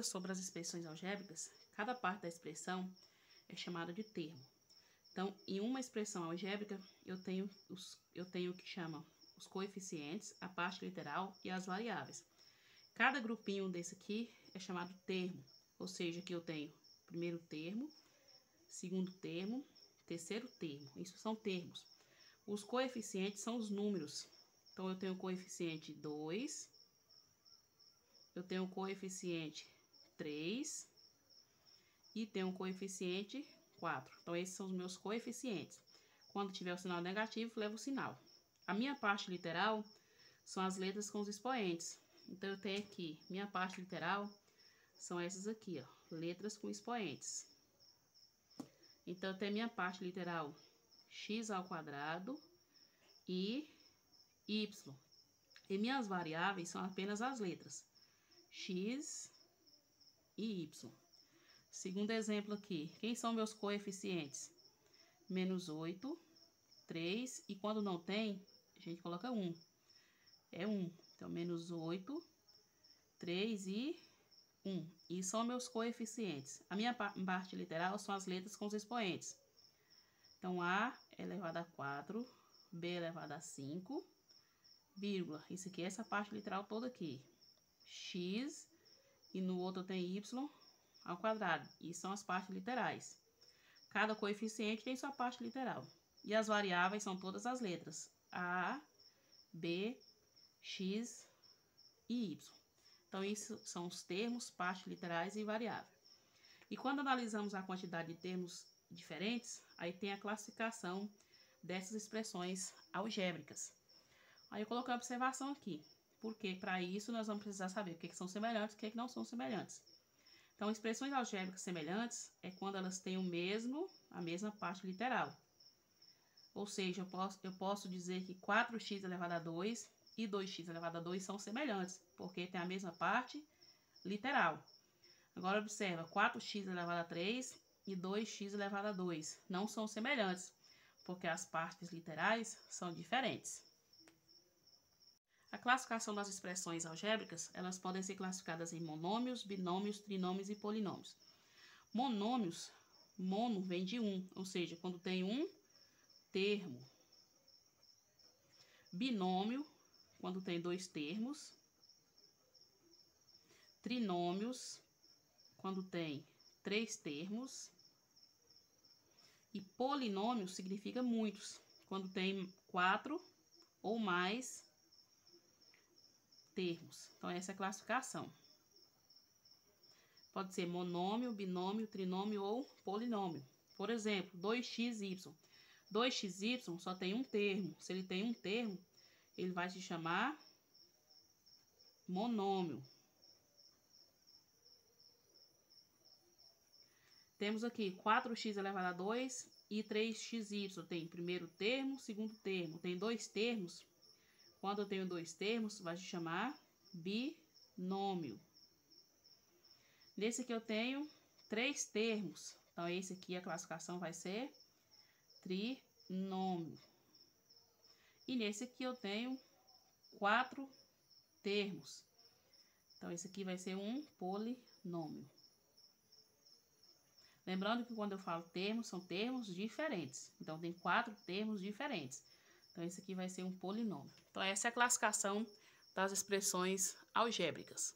sobre as expressões algébricas, cada parte da expressão é chamada de termo. Então, em uma expressão algébrica, eu tenho o que chama os coeficientes, a parte literal e as variáveis. Cada grupinho desse aqui é chamado de termo, ou seja, aqui eu tenho primeiro termo, segundo termo, terceiro termo. Isso são termos. Os coeficientes são os números. Então, eu tenho o coeficiente 2, eu tenho o coeficiente 3 e tenho o coeficiente 4. Então, esses são os meus coeficientes. Quando tiver o sinal negativo, levo o sinal. A minha parte literal são as letras com os expoentes. Então, eu tenho aqui, minha parte literal são essas aqui, ó, letras com expoentes. Então, eu tenho minha parte literal x ao quadrado e y. E minhas variáveis são apenas as letras x e y. Segundo exemplo aqui, quem são meus coeficientes? Menos 8, 3, e quando não tem, a gente coloca 1. É 1. Então, menos 8, 3 e 1. E são meus coeficientes. A minha parte literal são as letras com os expoentes. Então, A elevado a 4, B elevado a 5, vírgula. Isso aqui é essa parte literal toda aqui. X, e no outro tem Y ao quadrado. E são as partes literais. Cada coeficiente tem sua parte literal. E as variáveis são todas as letras. A, B, X e Y. Então, isso são os termos, partes literais e variável. E quando analisamos a quantidade de termos diferentes, aí tem a classificação dessas expressões algébricas. Aí eu coloquei uma observação aqui, porque para isso nós vamos precisar saber o que são semelhantes e o que não são semelhantes. Então, expressões algébricas semelhantes é quando elas têm a mesma parte literal. Ou seja, eu posso dizer que 4x elevado a 2 e 2x elevado a 2 são semelhantes, porque tem a mesma parte literal. Agora, observa, 4x elevado a 3 e 2x elevado a 2 não são semelhantes, porque as partes literais são diferentes. A classificação das expressões algébricas, elas podem ser classificadas em monômios, binômios, trinômios e polinômios. Monômios, mono vem de um, ou seja, quando tem um termo. Binômio, quando tem dois termos. Trinômios, quando tem três termos. E polinômio significa muitos, quando tem 4 ou mais termos. Então, essa é a classificação. Pode ser monômio, binômio, trinômio ou polinômio. Por exemplo, 2xy. 2xy só tem um termo. Se ele tem um termo, ele vai se chamar monômio. Temos aqui 4x elevado a 2 e 3xy. Tem primeiro termo, segundo termo. Tem dois termos. Quando eu tenho dois termos, vai se chamar binômio. Nesse aqui eu tenho três termos. Então, esse aqui a classificação vai ser trinômio. E nesse aqui eu tenho 4 termos. Então, esse aqui vai ser um polinômio. Lembrando que quando eu falo termos, são termos diferentes. Então, tem 4 termos diferentes. Então, esse aqui vai ser um polinômio. Então, essa é a classificação das expressões algébricas.